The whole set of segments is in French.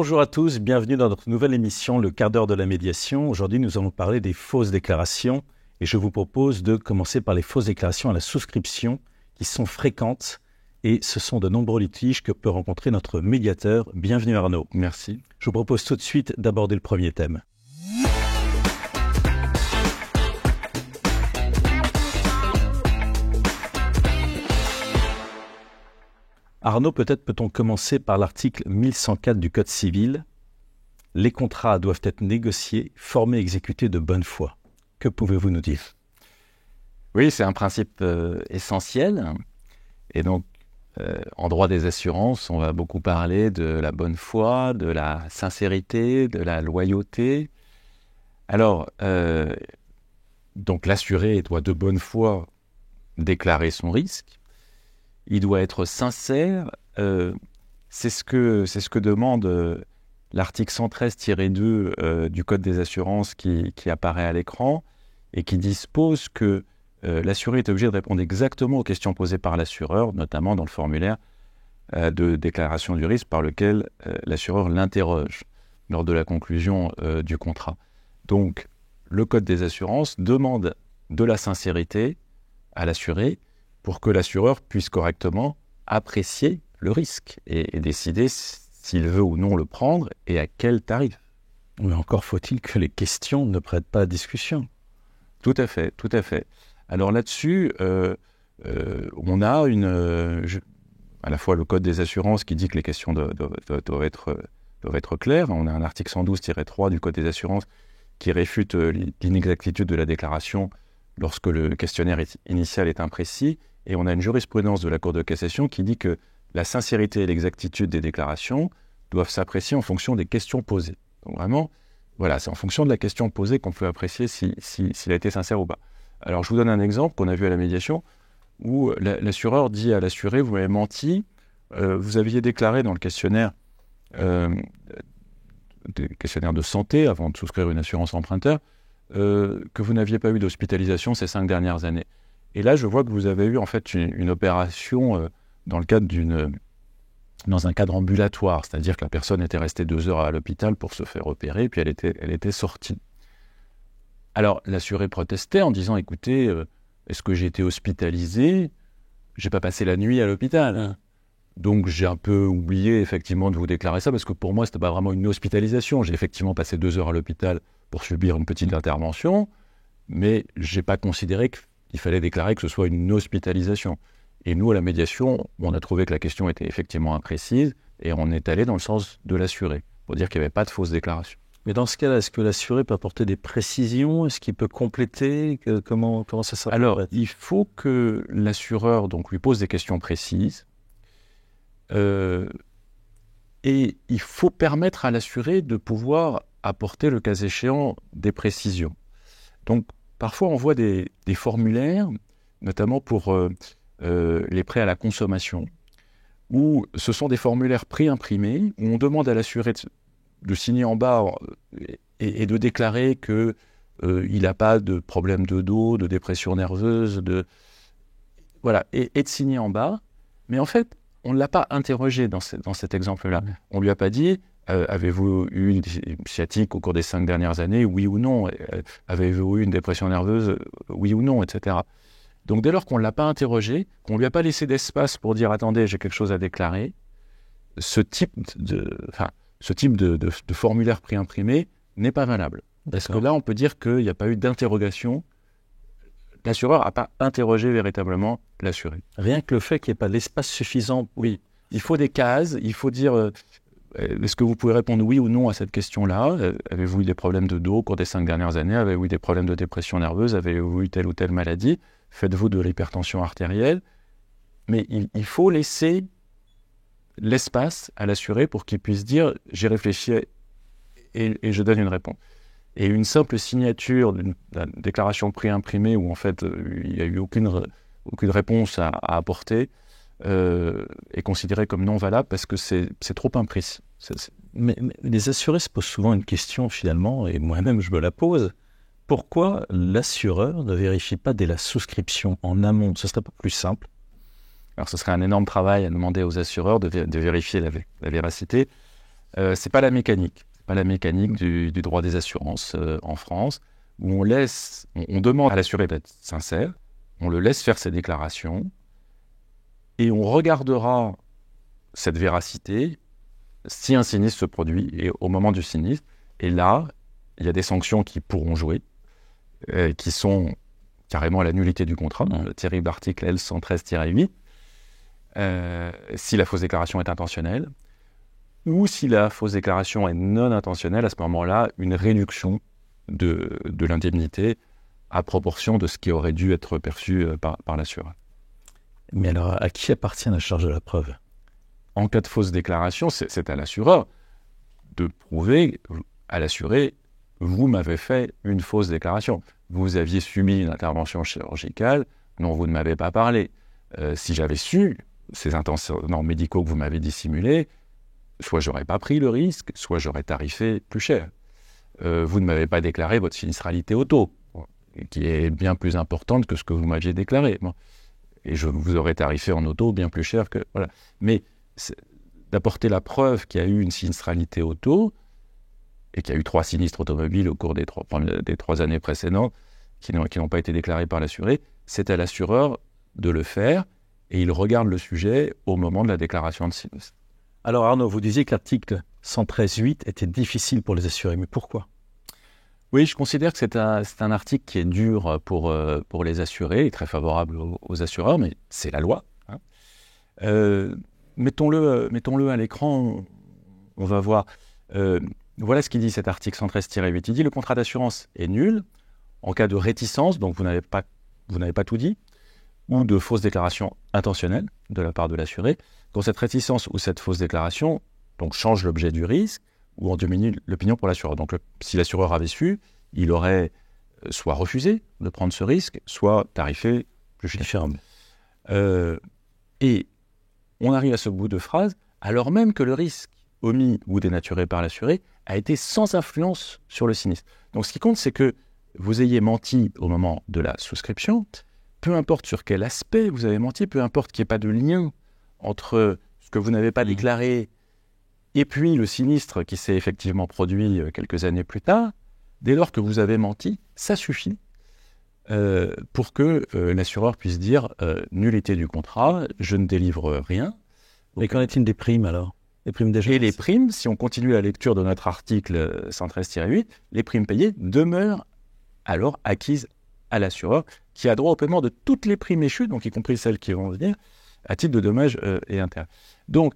Bonjour à tous, bienvenue dans notre nouvelle émission, le quart d'heure de la médiation. Aujourd'hui, nous allons parler des fausses déclarations et je vous propose de commencer par les fausses déclarations à la souscription qui sont fréquentes et ce sont de nombreux litiges que peut rencontrer notre médiateur. Bienvenue Arnaud. Merci. Je vous propose tout de suite d'aborder le premier thème. Arnaud, peut-être peut-on commencer par l'article 1104 du Code civil. Les contrats doivent être négociés, formés et exécutés de bonne foi. Que pouvez-vous nous dire ? Oui, c'est un principe essentiel. Et donc, en droit des assurances, on va beaucoup parler de la bonne foi, de la sincérité, de la loyauté. Alors, donc l'assuré doit de bonne foi déclarer son risque. Il doit être sincère. C'est ce que demande l'article 113-2 du Code des assurances qui apparaît à l'écran et qui dispose que l'assuré est obligé de répondre exactement aux questions posées par l'assureur, notamment dans le formulaire de déclaration du risque par lequel l'assureur l'interroge lors de la conclusion du contrat. Donc, le Code des assurances demande de la sincérité à l'assuré pour que l'assureur puisse correctement apprécier le risque et décider s'il veut ou non le prendre et à quel tarif. Mais encore faut-il que les questions ne prêtent pas à discussion. Tout à fait, tout à fait. Alors là-dessus, on a à la fois le Code des assurances qui dit que les questions doivent être claires. On a un article 112-3 du Code des assurances qui réfute l'inexactitude de la déclaration lorsque le questionnaire initial est imprécis. Et on a une jurisprudence de la Cour de cassation qui dit que la sincérité et l'exactitude des déclarations doivent s'apprécier en fonction des questions posées. Donc vraiment, voilà, c'est en fonction de la question posée qu'on peut apprécier s'il a été sincère ou pas. Alors je vous donne un exemple qu'on a vu à la médiation où l'assureur dit à l'assuré « Vous m'avez menti, vous aviez déclaré dans le questionnaire de santé avant de souscrire une assurance emprunteur que vous n'aviez pas eu d'hospitalisation ces 5 dernières années. » Et là, je vois que vous avez eu en fait une opération dans un cadre ambulatoire, c'est-à-dire que la personne était restée 2 heures à l'hôpital pour se faire opérer, puis elle était sortie. Alors, l'assuré protestait en disant « Écoutez, est-ce que j'ai été hospitalisé ? J'ai pas passé la nuit à l'hôpital. Donc, j'ai un peu oublié effectivement de vous déclarer ça, parce que pour moi, c'était pas vraiment une hospitalisation. J'ai effectivement passé 2 heures à l'hôpital pour subir une petite intervention, mais j'ai pas considéré qu'il fallait déclarer que ce soit une hospitalisation. » Et nous, à la médiation, on a trouvé que la question était effectivement imprécise et on est allé dans le sens de l'assuré, pour dire qu'il n'y avait pas de fausse déclaration. Mais dans ce cas-là, est-ce que l'assuré peut apporter des précisions ? Est-ce qu'il peut compléter ? Comment ça s'arrête ? Alors, il faut que l'assureur lui pose des questions précises et il faut permettre à l'assuré de pouvoir apporter, le cas échéant, des précisions. Donc, parfois, on voit des formulaires, notamment pour les prêts à la consommation, où ce sont des formulaires préimprimés, où on demande à l'assuré de signer en bas et de déclarer qu'il n'a pas de problème de dos, de dépression nerveuse, voilà, et de signer en bas. Mais en fait, on ne l'a pas interrogé dans cet exemple-là. On ne lui a pas dit avez-vous eu une sciatique au cours des 5 dernières années, oui ou non ? Avez-vous eu une dépression nerveuse, oui ou non, etc. Donc dès lors qu'on ne l'a pas interrogé, qu'on ne lui a pas laissé d'espace pour dire « Attendez, j'ai quelque chose à déclarer », ce type de formulaire préimprimé n'est pas valable. Parce que là, on peut dire qu'il n'y a pas eu d'interrogation. L'assureur n'a pas interrogé véritablement l'assuré. Rien que le fait qu'il n'y ait pas l'espace suffisant. Oui, il faut des cases, il faut dire est-ce que vous pouvez répondre oui ou non à cette question-là ? Avez-vous eu des problèmes de dos au cours des 5 dernières années ? Avez-vous eu des problèmes de dépression nerveuse ? Avez-vous eu telle ou telle maladie ? Faites-vous de l'hypertension artérielle ? Mais il faut laisser l'espace à l'assuré pour qu'il puisse dire « j'ai réfléchi et je donne une réponse ». Et une simple signature d'une déclaration préimprimée où en fait il n'y a eu aucune réponse à apporter est considérée comme non valable parce que c'est trop imprécis. Mais les assurés se posent souvent une question finalement, et moi-même je me la pose. Pourquoi l'assureur ne vérifie pas dès la souscription en amont ? Ce ne serait pas plus simple ? Alors ce serait un énorme travail à demander aux assureurs de vérifier la véracité. C'est pas la mécanique. C'est pas la mécanique du droit des assurances en France, où on demande à l'assuré d'être sincère, on le laisse faire ses déclarations, et on regardera cette véracité si un sinistre se produit, et au moment du sinistre. Et là, il y a des sanctions qui pourront jouer, qui sont carrément la nullité du contrat, le terrible article L113-8, si la fausse déclaration est intentionnelle, ou si la fausse déclaration est non intentionnelle, à ce moment-là, une réduction de l'indemnité à proportion de ce qui aurait dû être perçu par l'assureur. Mais alors, à qui appartient la charge de la preuve? En cas de fausse déclaration, c'est à l'assureur de prouver à l'assuré, vous m'avez fait une fausse déclaration. Vous aviez subi une intervention chirurgicale dont vous ne m'avez pas parlé. Si j'avais su ces antécédents médicaux que vous m'avez dissimulés, soit j'aurais pas pris le risque, soit j'aurais tarifé plus cher. Vous ne m'avez pas déclaré votre sinistralité auto, qui est bien plus importante que ce que vous m'aviez déclaré. Bon. Et je vous aurais tarifé en auto bien plus cher que... Voilà. Mais d'apporter la preuve qu'il y a eu une sinistralité auto, et qu'il y a eu 3 sinistres automobiles au cours des 3 années précédentes, qui n'ont pas été déclarés par l'assuré, c'est à l'assureur de le faire, et il regarde le sujet au moment de la déclaration de sinistre. Alors Arnaud, vous disiez que l'article 113.8 était difficile pour les assurés, mais pourquoi? Oui, je considère que c'est un article qui est dur pour les assurés, et très favorable aux assureurs, mais c'est la loi. Hein. Mettons-le à l'écran, on va voir. Voilà ce qu'il dit cet article 113-8. Il dit le contrat d'assurance est nul en cas de réticence, donc vous n'avez pas tout dit, ou de fausse déclaration intentionnelle de la part de l'assuré. Quand cette réticence ou cette fausse déclaration donc, change l'objet du risque ou en diminue l'opinion pour l'assureur. Donc si l'assureur avait su, il aurait soit refusé de prendre ce risque, soit tarifé plus cher. Et on arrive à ce bout de phrase, alors même que le risque omis ou dénaturé par l'assuré a été sans influence sur le sinistre. Donc ce qui compte, c'est que vous ayez menti au moment de la souscription, peu importe sur quel aspect vous avez menti, peu importe qu'il n'y ait pas de lien entre ce que vous n'avez pas déclaré et puis le sinistre qui s'est effectivement produit quelques années plus tard, dès lors que vous avez menti, ça suffit pour que l'assureur puisse dire nullité du contrat, je ne délivre rien. Mais qu'en est-il des primes alors? Les primes déjà. Et les primes, si on continue la lecture de notre article 113-8, les primes payées demeurent alors acquises à l'assureur qui a droit au paiement de toutes les primes échues, donc y compris celles qui vont venir, à titre de dommages et intérêts. Donc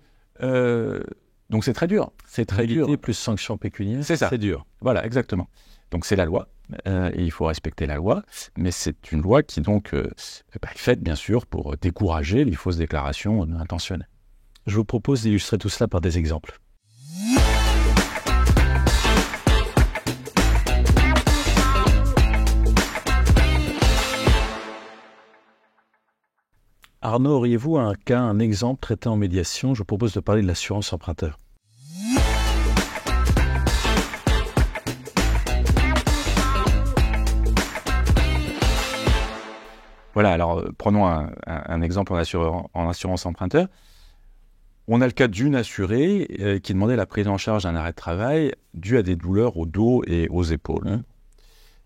c'est très dur. C'est très dur. Plus sanctions pécuniaires, c'est ça. C'est dur. Voilà, exactement. Donc c'est la loi, et il faut respecter la loi, mais c'est une loi qui donc est faite bien sûr pour décourager les fausses déclarations intentionnelles. Je vous propose d'illustrer tout cela par des exemples. Arnaud, auriez-vous un exemple traité en médiation? Je vous propose de parler de l'assurance emprunteur. Voilà, alors prenons un exemple en assurance emprunteur. On a le cas d'une assurée qui demandait la prise en charge d'un arrêt de travail dû à des douleurs au dos et aux épaules.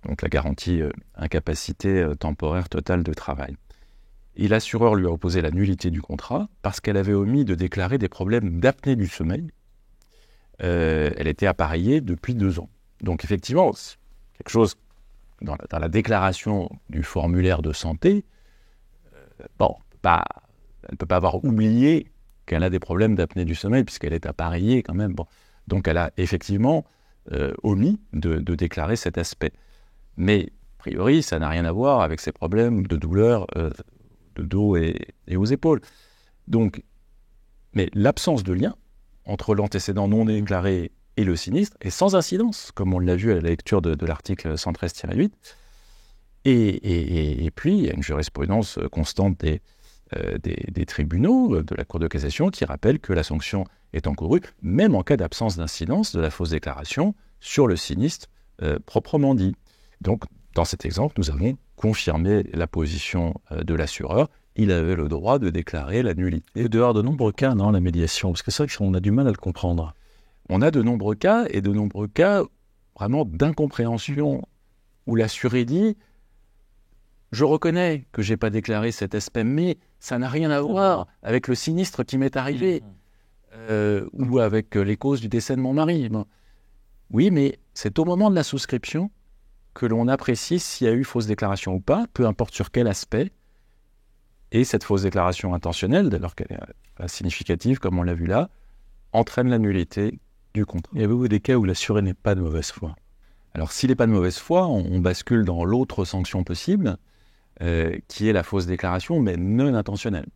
Donc la garantie incapacité temporaire totale de travail. Et l'assureur lui a opposé la nullité du contrat parce qu'elle avait omis de déclarer des problèmes d'apnée du sommeil. Elle était appareillée depuis 2 ans. Donc effectivement, c'est quelque chose dans la déclaration du formulaire de santé, elle ne peut pas avoir oublié qu'elle a des problèmes d'apnée du sommeil puisqu'elle est appareillée quand même. Bon. Donc elle a effectivement omis de déclarer cet aspect. Mais a priori, ça n'a rien à voir avec ces problèmes de douleur de dos et aux épaules. Donc, mais l'absence de lien entre l'antécédent non déclaré et le sinistre est sans incidence, comme on l'a vu à la lecture de l'article 113-8. Et puis, il y a une jurisprudence constante des tribunaux, de la Cour de cassation, qui rappelle que la sanction est encourue, même en cas d'absence d'incidence de la fausse déclaration sur le sinistre proprement dit. Donc, dans cet exemple, nous avons confirmé la position de l'assureur. Il avait le droit de déclarer la nullité. Et dehors de nombreux cas, non, la médiation, parce que c'est vrai qu'on a du mal à le comprendre. on a de nombreux cas vraiment d'incompréhension où l'assuré dit « Je reconnais que je n'ai pas déclaré cet aspect, mais ça n'a rien à voir avec le sinistre qui m'est arrivé ou avec les causes du décès de mon mari. » Bon. Oui, mais c'est au moment de la souscription que l'on apprécie s'il y a eu fausse déclaration ou pas, peu importe sur quel aspect. Et cette fausse déclaration intentionnelle, dès lors qu'elle est significative, comme on l'a vu là, entraîne la nullité du contrat. Y avez-vous des cas où l'assuré n'est pas de mauvaise foi? Alors, s'il n'est pas de mauvaise foi, on bascule dans l'autre sanction possible, qui est la fausse déclaration, mais non intentionnelle.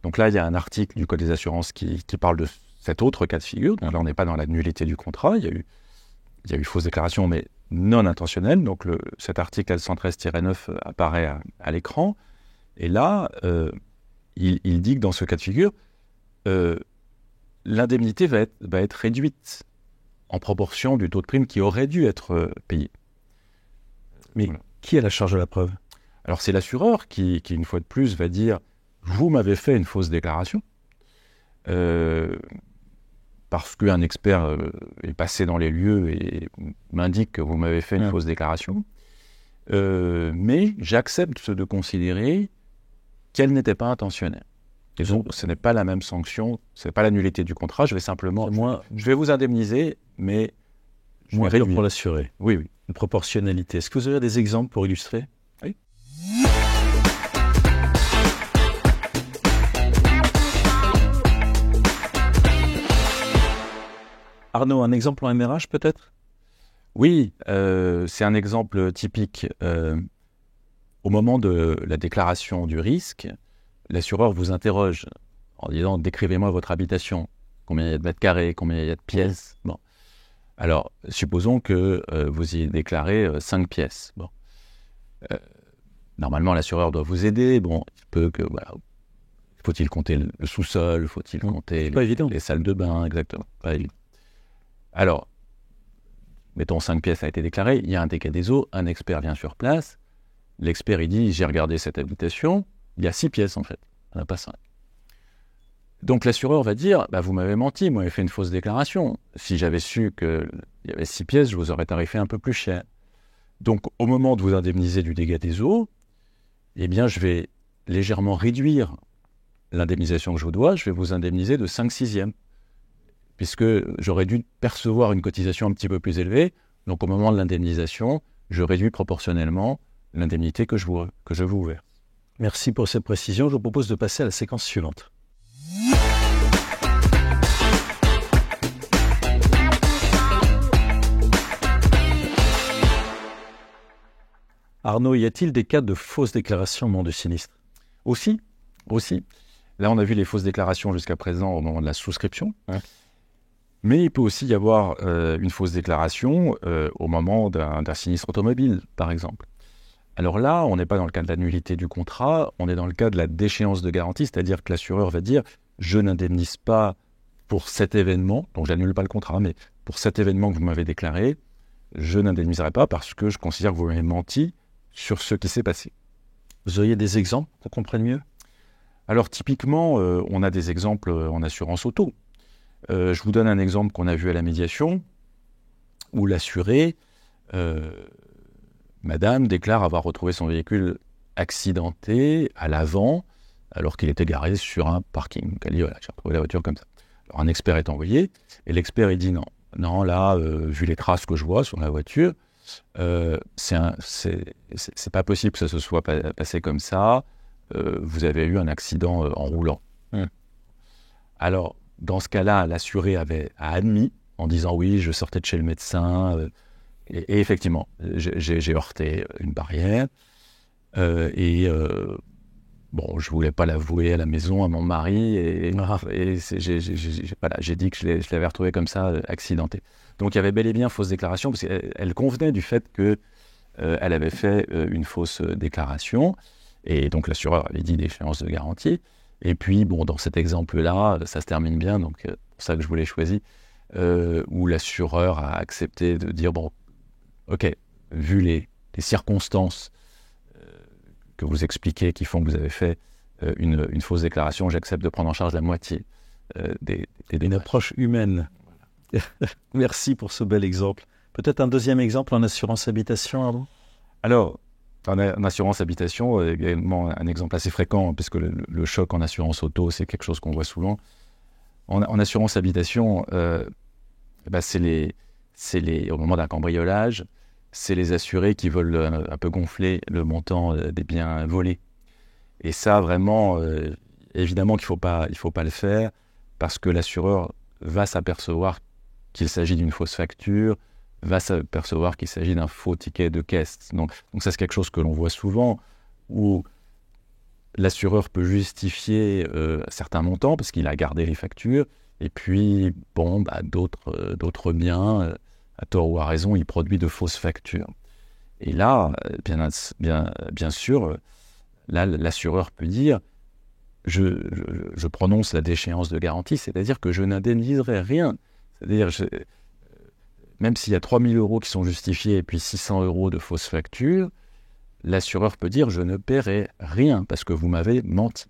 Donc là, il y a un article du Code des assurances qui parle de cet autre cas de figure. Donc là, on n'est pas dans la nullité du contrat. Il y a eu fausse déclaration, mais non intentionnelle. Donc cet article L113-9 apparaît à l'écran. Et là, il dit que dans ce cas de figure, l'indemnité va être réduite en proportion du taux de prime qui aurait dû être payé. Mais voilà. Qui a la charge de la preuve? Alors c'est l'assureur qui, une fois de plus, va dire « Vous m'avez fait une fausse déclaration parce qu'un expert est passé dans les lieux et m'indique que vous m'avez fait une fausse déclaration. Mais j'accepte de considérer qu'elle n'était pas intentionnelle. Et donc, ce n'est pas la même sanction, ce n'est pas la nullité du contrat, je vais vous indemniser, mais je vais réduire. Pour l'assurer. Oui, oui. Une proportionnalité. Est-ce que vous aurez des exemples pour illustrer? Oui. Arnaud, un exemple en MRH peut-être? Oui, c'est un exemple typique. Au moment de la déclaration du risque, l'assureur vous interroge en disant « Décrivez-moi votre habitation. Combien il y a de mètres carrés? Combien il y a de pièces ?» Bon. Alors, supposons que vous y déclarez 5 pièces. Bon. Normalement, l'assureur doit vous aider. Bon, il peut que... Voilà, faut-il compter le sous-sol? Faut-il compter les salles de bain? Exactement. Pas évident. Alors, mettons 5 pièces a été déclaré, il y a un dégât des eaux, un expert vient sur place. L'expert, il dit, j'ai regardé cette habitation, il y a 6 pièces en fait, il n'y en a pas 5. Donc l'assureur va dire, bah, vous m'avez menti, moi j'ai fait une fausse déclaration. Si j'avais su qu'il y avait 6 pièces, je vous aurais tarifé un peu plus cher. Donc au moment de vous indemniser du dégât des eaux, eh bien je vais légèrement réduire l'indemnisation que je vous dois, je vais vous indemniser de 5/6, puisque j'aurais dû percevoir une cotisation un petit peu plus élevée. Donc au moment de l'indemnisation, je réduis proportionnellement l'indemnité que je vous verse. Merci pour cette précision. Je vous propose de passer à la séquence suivante. Arnaud, y a-t-il des cas de fausses déclarations au moment du sinistre? Aussi. Là, on a vu les fausses déclarations jusqu'à présent au moment de la souscription. Ouais. Mais il peut aussi y avoir une fausse déclaration au moment d'un sinistre automobile, par exemple. Alors là, on n'est pas dans le cas de la nullité du contrat, on est dans le cas de la déchéance de garantie, c'est-à-dire que l'assureur va dire « je n'indemnise pas pour cet événement », donc j'annule pas le contrat, mais pour cet événement que vous m'avez déclaré, je n'indemniserai pas parce que je considère que vous m'avez menti sur ce qui s'est passé. Vous auriez des exemples pour qu'on comprenne mieux? Alors typiquement, on a des exemples en assurance auto. Je vous donne un exemple qu'on a vu à la médiation, où l'assuré, madame, déclare avoir retrouvé son véhicule accidenté à l'avant, alors qu'il était garé sur un parking. Donc elle dit, voilà, j'ai retrouvé la voiture comme ça. Alors un expert est envoyé, et l'expert il dit non, là, vu les traces que je vois sur la voiture, c'est pas possible que ça se soit passé comme ça, vous avez eu un accident en roulant. Alors, dans ce cas-là, l'assuré a admis en disant oui, je sortais de chez le médecin et effectivement, j'ai heurté une barrière bon, je voulais pas l'avouer à la maison à mon mari et j'ai dit que je l'avais retrouvé comme ça, accidenté. Donc il y avait bel et bien fausse déclaration parce qu'elle convenait du fait que elle avait fait une fausse déclaration et donc l'assureur avait dit déchéance de garantie. Et puis, bon, dans cet exemple-là, ça se termine bien, donc c'est pour ça que je vous l'ai choisi, où l'assureur a accepté de dire, bon, ok, vu les circonstances que vous expliquez qui font que vous avez fait une fausse déclaration, j'accepte de prendre en charge la moitié des une approche humaine. Merci pour ce bel exemple. Peut-être un deuxième exemple en assurance habitation, Arnaud? Alors, en assurance habitation, également un exemple assez fréquent, puisque le choc en assurance auto, c'est quelque chose qu'on voit souvent. En assurance habitation, au moment d'un cambriolage, c'est les assurés qui veulent un peu gonfler le montant des biens volés. Et ça, vraiment, évidemment qu'il ne faut pas le faire, parce que l'assureur va s'apercevoir qu'il s'agit d'une fausse facture, va s'apercevoir qu'il s'agit d'un faux ticket de caisse. Donc ça, c'est quelque chose que l'on voit souvent, où l'assureur peut justifier certains montants, parce qu'il a gardé les factures, et puis, d'autres biens, à tort ou à raison, il produit de fausses factures. Et là, bien sûr, là, l'assureur peut dire je prononce la déchéance de garantie, c'est-à-dire que je n'indemniserai rien. C'est-à-dire, même s'il y a 3 000 € qui sont justifiés et puis 600 € de fausses factures, l'assureur peut dire je ne paierai rien parce que vous m'avez menti.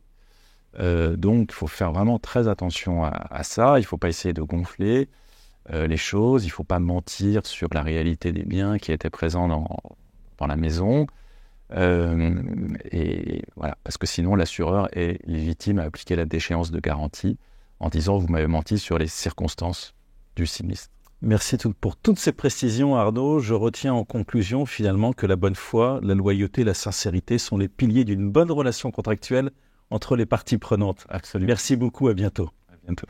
Donc, il faut faire vraiment très attention à ça. Il ne faut pas essayer de gonfler les choses. Il ne faut pas mentir sur la réalité des biens qui étaient présents dans la maison. Et voilà, parce que sinon, l'assureur est légitime à appliquer la déchéance de garantie en disant vous m'avez menti sur les circonstances du sinistre. Merci pour toutes ces précisions, Arnaud. Je retiens en conclusion finalement que la bonne foi, la loyauté, la sincérité sont les piliers d'une bonne relation contractuelle entre les parties prenantes. Absolument. Merci beaucoup, à bientôt. À bientôt.